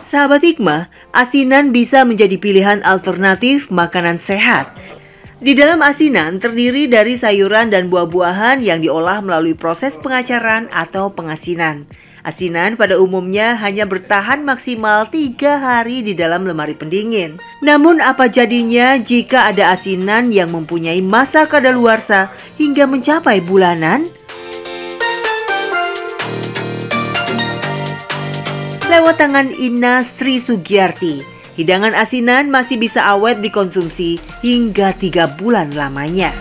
Sahabat Hikmah, asinan bisa menjadi pilihan alternatif makanan sehat. Di dalam asinan terdiri dari sayuran dan buah-buahan yang diolah melalui proses pengacaran atau pengasinan. Asinan pada umumnya hanya bertahan maksimal 3 hari di dalam lemari pendingin. Namun apa jadinya jika ada asinan yang mempunyai masa kadaluarsa hingga mencapai bulanan? Lewat tangan Ina Sri Sugiyarti, hidangan asinan masih bisa awet dikonsumsi hingga 3 bulan lamanya.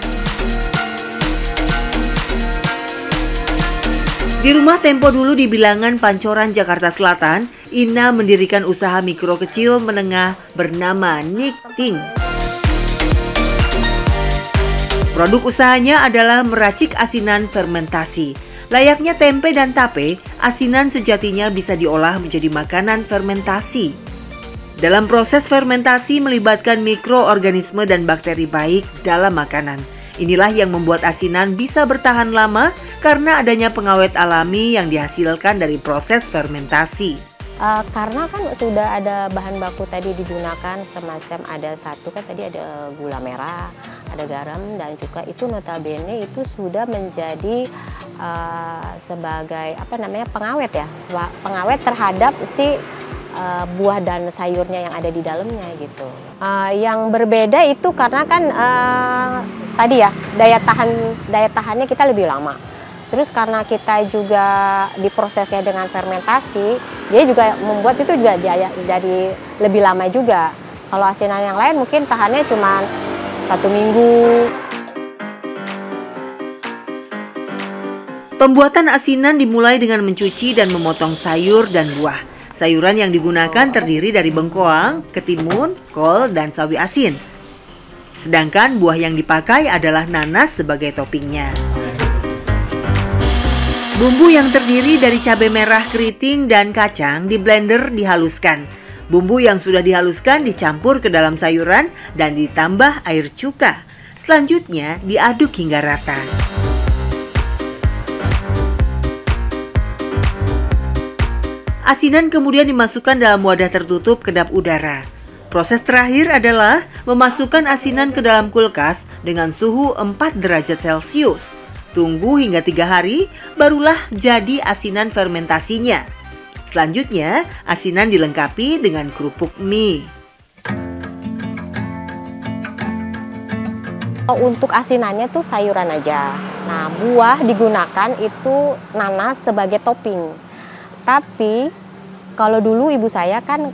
Di rumah Tempo dulu di Bilangan, Pancoran, Jakarta Selatan, Ina mendirikan usaha mikro kecil menengah bernama Nikting. Produk usahanya adalah meracik asinan fermentasi. Layaknya tempe dan tape, asinan sejatinya bisa diolah menjadi makanan fermentasi. Dalam proses fermentasi melibatkan mikroorganisme dan bakteri baik dalam makanan. Inilah yang membuat asinan bisa bertahan lama karena adanya pengawet alami yang dihasilkan dari proses fermentasi. Karena kan sudah ada bahan baku tadi digunakan, semacam ada satu kan tadi ada gula merah, ada garam, dan juga itu notabene itu sudah menjadi sebagai pengawet ya, pengawet terhadap si buah dan sayurnya yang ada di dalamnya gitu. Yang berbeda itu karena kan tadi ya daya tahannya kita lebih lama. Terus karena kita juga diprosesnya dengan fermentasi, dia juga membuat itu juga jadi lebih lama juga. Kalau asinan yang lain mungkin tahannya cuma 1 minggu. Pembuatan asinan dimulai dengan mencuci dan memotong sayur dan buah. Sayuran yang digunakan terdiri dari bengkoang, ketimun, kol, dan sawi asin. Sedangkan buah yang dipakai adalah nanas sebagai toppingnya. Bumbu yang terdiri dari cabai merah keriting dan kacang di blender dihaluskan. Bumbu yang sudah dihaluskan dicampur ke dalam sayuran dan ditambah air cuka. Selanjutnya diaduk hingga rata. Asinan kemudian dimasukkan dalam wadah tertutup kedap udara. Proses terakhir adalah memasukkan asinan ke dalam kulkas dengan suhu 4 derajat Celcius. Tunggu hingga 3 hari, barulah jadi asinan fermentasinya. Selanjutnya, asinan dilengkapi dengan kerupuk mie. Untuk asinannya tuh sayuran aja. Nah, buah digunakan itu nanas sebagai topping. Tapi kalau dulu ibu saya kan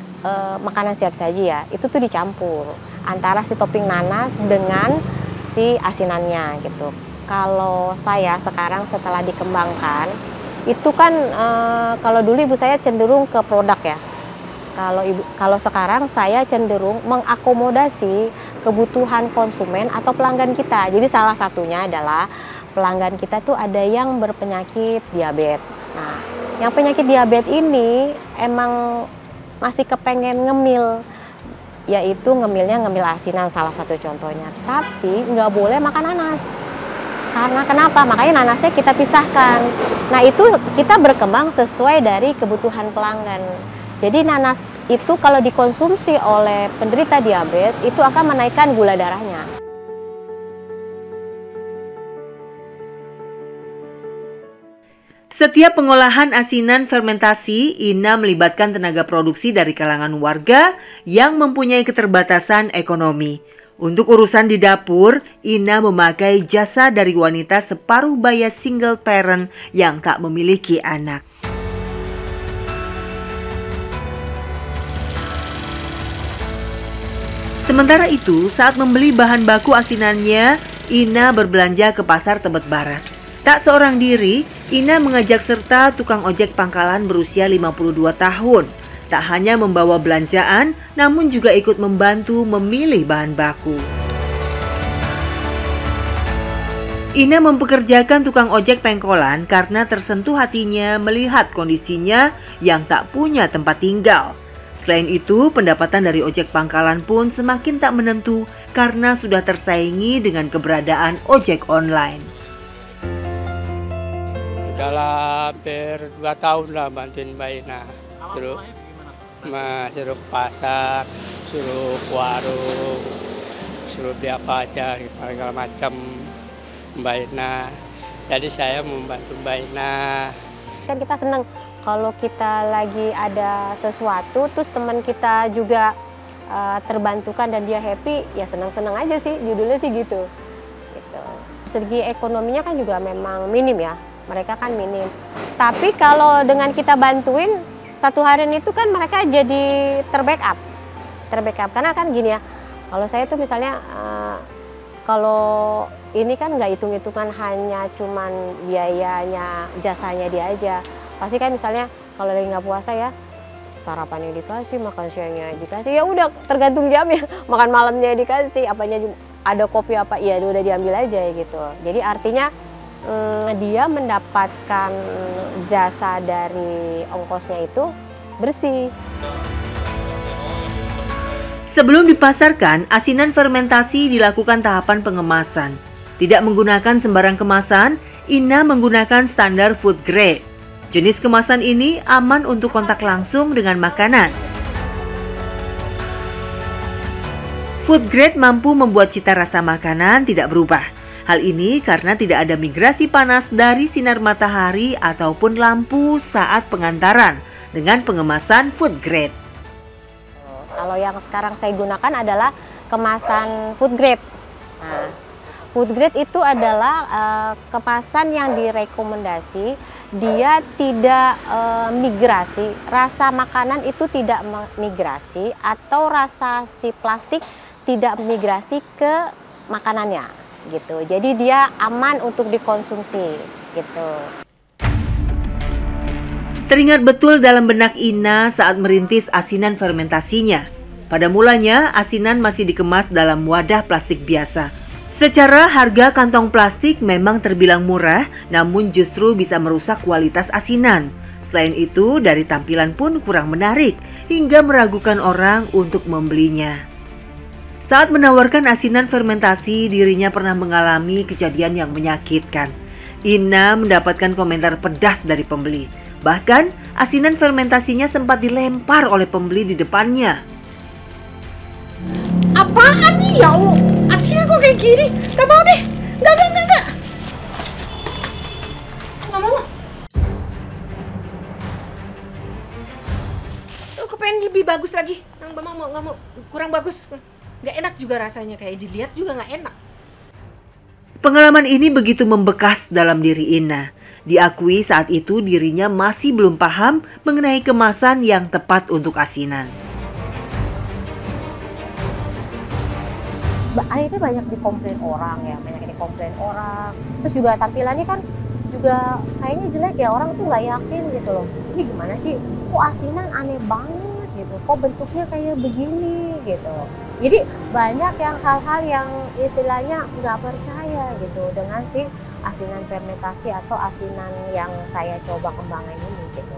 makanan siap saji ya, itu tuh dicampur antara si topping nanas dengan si asinannya gitu. Kalau saya sekarang setelah dikembangkan, itu kan kalau dulu ibu saya cenderung ke produk ya. Kalau sekarang saya cenderung mengakomodasi kebutuhan konsumen atau pelanggan kita. Jadi salah satunya adalah pelanggan kita tuh ada yang berpenyakit diabetes. Nah, yang penyakit diabetes ini emang masih kepengen ngemil, yaitu ngemilnya ngemil asinan salah satu contohnya. Tapi nggak boleh makan nanas. Karena kenapa? Makanya nanasnya kita pisahkan. Nah, itu kita berkembang sesuai dari kebutuhan pelanggan. Jadi nanas itu kalau dikonsumsi oleh penderita diabetes itu akan menaikkan gula darahnya. Setiap pengolahan asinan fermentasi, Ina melibatkan tenaga produksi dari kalangan warga yang mempunyai keterbatasan ekonomi. Untuk urusan di dapur, Ina memakai jasa dari wanita separuh baya single parent yang tak memiliki anak. Sementara itu, saat membeli bahan baku asinannya, Ina berbelanja ke pasar Tebet Barat. Tak seorang diri, Ina mengajak serta tukang ojek pangkalan berusia 52 tahun. Tak hanya membawa belanjaan, namun juga ikut membantu memilih bahan baku. Ina mempekerjakan tukang ojek pengkolan karena tersentuh hatinya melihat kondisinya yang tak punya tempat tinggal. Selain itu, pendapatan dari ojek pangkalan pun semakin tak menentu karena sudah tersaingi dengan keberadaan ojek online. Dalam hampir 2 tahun lah bantuin Mbak Ina. Terus suruh ke pasar, suruh ke warung, suruh beli apa aja, segala macam Mbak Ina. Jadi saya membantu Mbak Ina. Kan kita senang kalau kita lagi ada sesuatu, terus teman kita juga terbantukan dan dia happy, ya senang-senang aja sih, judulnya sih gitu. Segi ekonominya kan juga memang minim ya, mereka kan minim. Tapi kalau dengan kita bantuin, satu harian itu kan mereka jadi terbackup. Karena kan gini ya, kalau saya tuh misalnya, kalau ini kan nggak hitung-hitungan hanya cuman biayanya, jasanya dia aja. Pasti kan misalnya kalau lagi nggak puasa ya, sarapannya dikasih, makan siangnya dikasih, ya udah tergantung jamnya, makan malamnya dikasih, apanya ada kopi apa, ya udah diambil aja gitu. Jadi artinya dia mendapatkan jasa dari ongkosnya itu bersih. Sebelum dipasarkan, asinan fermentasi dilakukan tahapan pengemasan. Tidak menggunakan sembarang kemasan, Ina menggunakan standar food grade. Jenis kemasan ini aman untuk kontak langsung dengan makanan. Food grade mampu membuat cita rasa makanan tidak berubah. Hal ini karena tidak ada migrasi panas dari sinar matahari ataupun lampu saat pengantaran dengan pengemasan food grade. Kalau yang sekarang saya gunakan adalah kemasan food grade. Nah, food grade itu adalah kemasan yang direkomendasi, dia tidak migrasi, rasa makanan itu tidak migrasi atau rasa si plastik tidak migrasi ke makanannya gitu. Jadi dia aman untuk dikonsumsi gitu. Teringat betul dalam benak Ina saat merintis asinan fermentasinya. Pada mulanya, asinan masih dikemas dalam wadah plastik biasa. Secara harga kantong plastik memang terbilang murah, namun justru bisa merusak kualitas asinan. Selain itu, dari tampilan pun kurang menarik, hingga meragukan orang untuk membelinya. Saat menawarkan asinan fermentasi, dirinya pernah mengalami kejadian yang menyakitkan. Ina mendapatkan komentar pedas dari pembeli. Bahkan, asinan fermentasinya sempat dilempar oleh pembeli di depannya. Apaan nih ya Allah? Asinan kok kayak gini? Gak mau deh. Gak. Gak mau. Aku pengen lebih bagus lagi. Gak mau. Kurang bagus. Gak enak juga rasanya. Kayak dilihat juga gak enak. Pengalaman ini begitu membekas dalam diri Ina. Diakui saat itu dirinya masih belum paham mengenai kemasan yang tepat untuk asinan. Akhirnya banyak dikomplain orang. Terus juga tampilannya kan juga kayaknya jelek ya, orang tuh nggak yakin gitu loh. Ini gimana sih? Kok asinan aneh banget gitu? Kok bentuknya kayak begini gitu? Jadi banyak yang hal-hal yang istilahnya nggak percaya gitu dengan si asinan fermentasi atau asinan yang saya coba kembangin ini gitu.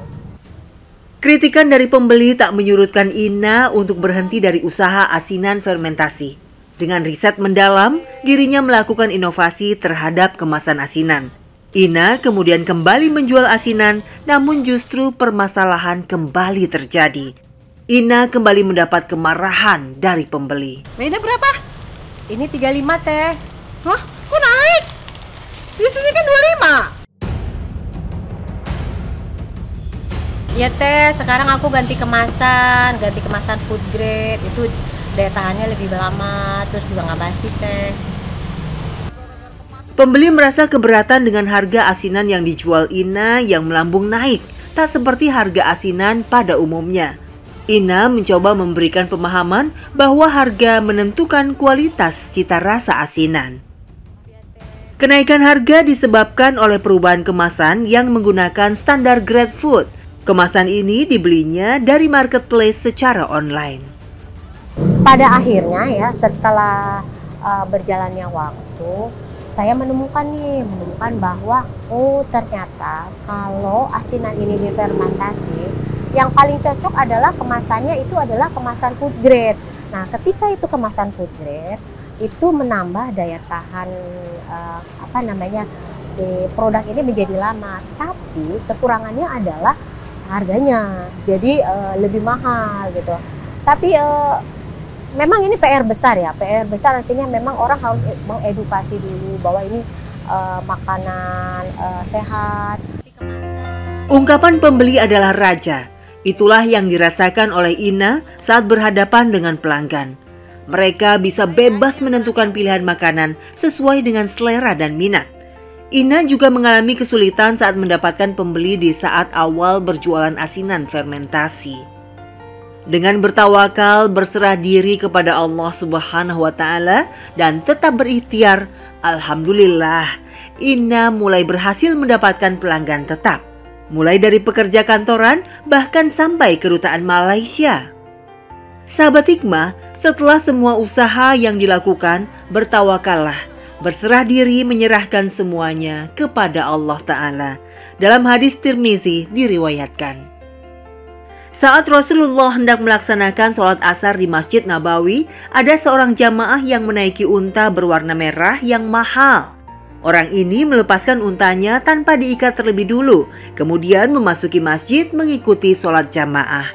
Kritikan dari pembeli tak menyurutkan Ina untuk berhenti dari usaha asinan fermentasi. Dengan riset mendalam, dirinya melakukan inovasi terhadap kemasan asinan. Ina kemudian kembali menjual asinan, namun justru permasalahan kembali terjadi. Ina kembali mendapat kemarahan dari pembeli. Mainnya berapa? Ini 35 teh. Hah? Kok naik? Biasanya kan 25. Ya teh, sekarang aku ganti kemasan food grade, itu daya tahannya lebih lama, terus juga nggak basi teh. Pembeli merasa keberatan dengan harga asinan yang dijual Ina yang melambung naik, tak seperti harga asinan pada umumnya. Ina mencoba memberikan pemahaman bahwa harga menentukan kualitas cita rasa asinan. Kenaikan harga disebabkan oleh perubahan kemasan yang menggunakan standar grade food. Kemasan ini dibelinya dari marketplace secara online. Pada akhirnya ya, setelah berjalannya waktu, saya menemukan bahwa ternyata kalau asinan ini difermentasi, yang paling cocok adalah kemasannya itu adalah kemasan food grade. Nah, ketika itu kemasan food grade, itu menambah daya tahan si produk ini menjadi lama. Tapi kekurangannya adalah harganya, jadi lebih mahal gitu. Tapi memang ini PR besar ya, PR besar artinya memang orang harus mengedukasi dulu bahwa ini makanan sehat. Ungkapan pembeli adalah raja. Itulah yang dirasakan oleh Ina saat berhadapan dengan pelanggan. Mereka bisa bebas menentukan pilihan makanan sesuai dengan selera dan minat. Ina juga mengalami kesulitan saat mendapatkan pembeli di saat awal berjualan asinan fermentasi. Dengan bertawakal, berserah diri kepada Allah Subhanahu wa Ta'ala, dan tetap berikhtiar, alhamdulillah, Ina mulai berhasil mendapatkan pelanggan tetap. Mulai dari pekerja kantoran, bahkan sampai kedutaan Malaysia. Sahabat hikmah, setelah semua usaha yang dilakukan, bertawakallah, berserah diri menyerahkan semuanya kepada Allah Ta'ala. Dalam hadis Tirmizi diriwayatkan, saat Rasulullah hendak melaksanakan sholat asar di Masjid Nabawi, ada seorang jamaah yang menaiki unta berwarna merah yang mahal. Orang ini melepaskan untanya tanpa diikat terlebih dulu, kemudian memasuki masjid mengikuti sholat jamaah.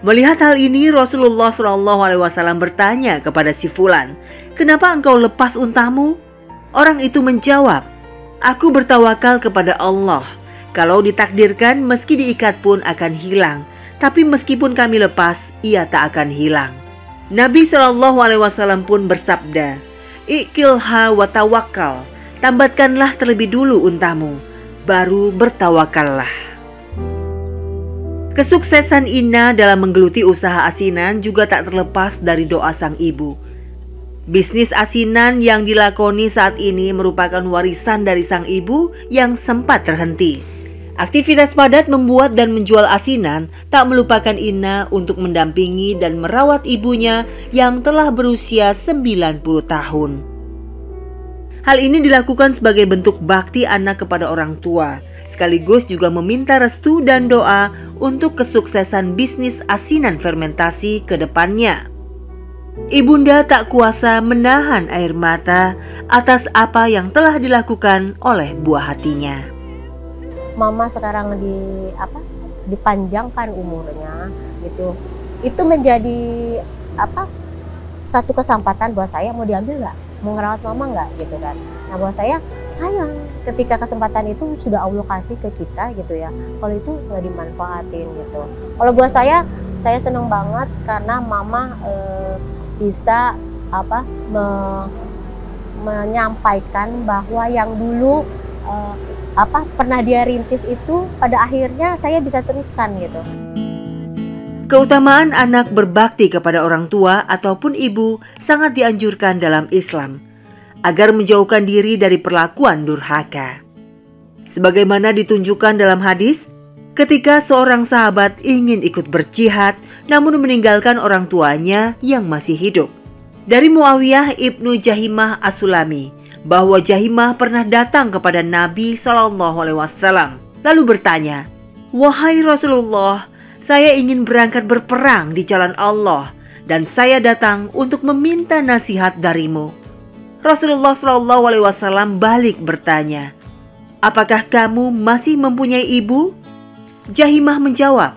Melihat hal ini, Rasulullah SAW bertanya kepada si Fulan, "Kenapa engkau lepas untamu?" Orang itu menjawab, "Aku bertawakal kepada Allah. Kalau ditakdirkan meski diikat pun akan hilang, tapi meskipun kami lepas, ia tak akan hilang." Nabi SAW pun bersabda, "Iqilha wa tawakkal." Tambatkanlah terlebih dulu untamu, baru bertawakallah. Kesuksesan Ina dalam menggeluti usaha asinan juga tak terlepas dari doa sang ibu. Bisnis asinan yang dilakoni saat ini merupakan warisan dari sang ibu yang sempat terhenti. Aktivitas padat membuat dan menjual asinan tak melupakan Ina untuk mendampingi dan merawat ibunya yang telah berusia 90 tahun. Hal ini dilakukan sebagai bentuk bakti anak kepada orang tua, sekaligus juga meminta restu dan doa untuk kesuksesan bisnis asinan fermentasi ke depannya. Ibunda tak kuasa menahan air mata atas apa yang telah dilakukan oleh buah hatinya. Mama sekarang dipanjangkan umurnya gitu. Itu menjadi satu kesempatan buat saya, mau diambil nggak? Mau ngerawat mama nggak gitu kan. Nah buat saya sayang ketika kesempatan itu sudah Allah kasih ke kita gitu ya, kalau itu nggak dimanfaatin gitu. Kalau buat saya seneng banget karena mama bisa menyampaikan bahwa yang dulu pernah dia rintis itu pada akhirnya saya bisa teruskan gitu. Keutamaan anak berbakti kepada orang tua ataupun ibu sangat dianjurkan dalam Islam agar menjauhkan diri dari perlakuan durhaka. Sebagaimana ditunjukkan dalam hadis, ketika seorang sahabat ingin ikut berjihad namun meninggalkan orang tuanya yang masih hidup. Dari Muawiyah ibnu Jahimah As-Sulami, bahwa Jahimah pernah datang kepada Nabi SAW lalu bertanya, "Wahai Rasulullah, saya ingin berangkat berperang di jalan Allah dan saya datang untuk meminta nasihat darimu." Rasulullah SAW balik bertanya, "Apakah kamu masih mempunyai ibu?" Jahimah menjawab,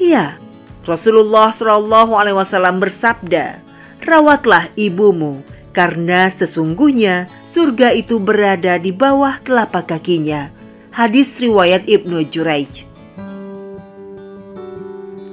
"Iya." Rasulullah SAW bersabda, "Rawatlah ibumu, karena sesungguhnya surga itu berada di bawah telapak kakinya." Hadis riwayat Ibnu Juraij.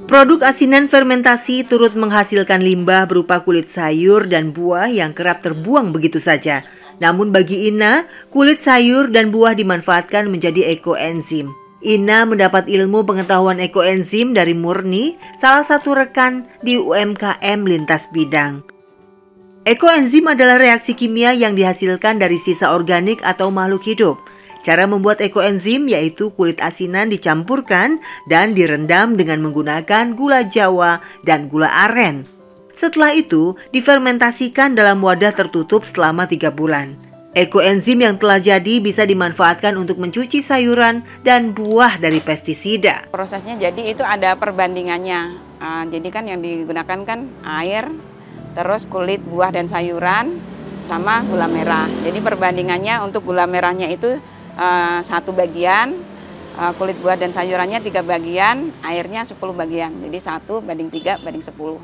Produk asinan fermentasi turut menghasilkan limbah berupa kulit sayur dan buah yang kerap terbuang begitu saja. Namun bagi Ina, kulit sayur dan buah dimanfaatkan menjadi ekoenzim. Ina mendapat ilmu pengetahuan ekoenzim dari Murni, salah satu rekan di UMKM lintas bidang. Ekoenzim adalah reaksi kimia yang dihasilkan dari sisa organik atau makhluk hidup. Cara membuat ekoenzim yaitu kulit asinan dicampurkan dan direndam dengan menggunakan gula Jawa dan gula aren. Setelah itu difermentasikan dalam wadah tertutup selama 3 bulan. Ekoenzim yang telah jadi bisa dimanfaatkan untuk mencuci sayuran dan buah dari pestisida. Prosesnya jadi itu ada perbandingannya. Jadi kan yang digunakan kan air, terus kulit buah dan sayuran, sama gula merah. Jadi perbandingannya untuk gula merahnya itu 1 bagian kulit buah dan sayurannya 3 bagian, airnya 10 bagian. Jadi 1:3:10.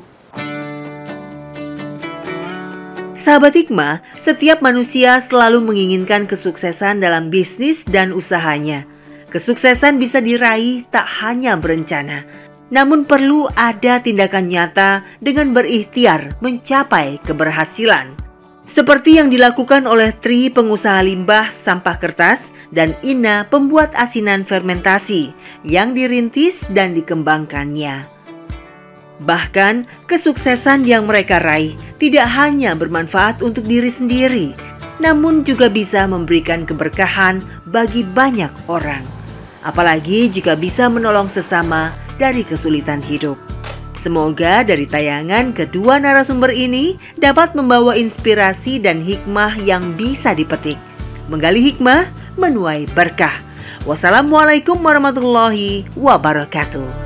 Sahabat Hikmah, setiap manusia selalu menginginkan kesuksesan dalam bisnis dan usahanya. Kesuksesan bisa diraih tak hanya berencana, namun perlu ada tindakan nyata dengan berikhtiar mencapai keberhasilan. Seperti yang dilakukan oleh Tri, pengusaha limbah sampah kertas, dan Ina, pembuat asinan fermentasi yang dirintis dan dikembangkannya. Bahkan, kesuksesan yang mereka raih tidak hanya bermanfaat untuk diri sendiri, namun juga bisa memberikan keberkahan bagi banyak orang. Apalagi jika bisa menolong sesama dari kesulitan hidup. Semoga dari tayangan kedua narasumber ini dapat membawa inspirasi dan hikmah yang bisa dipetik. Menggali hikmah, menuai berkah. Wassalamualaikum warahmatullahi wabarakatuh.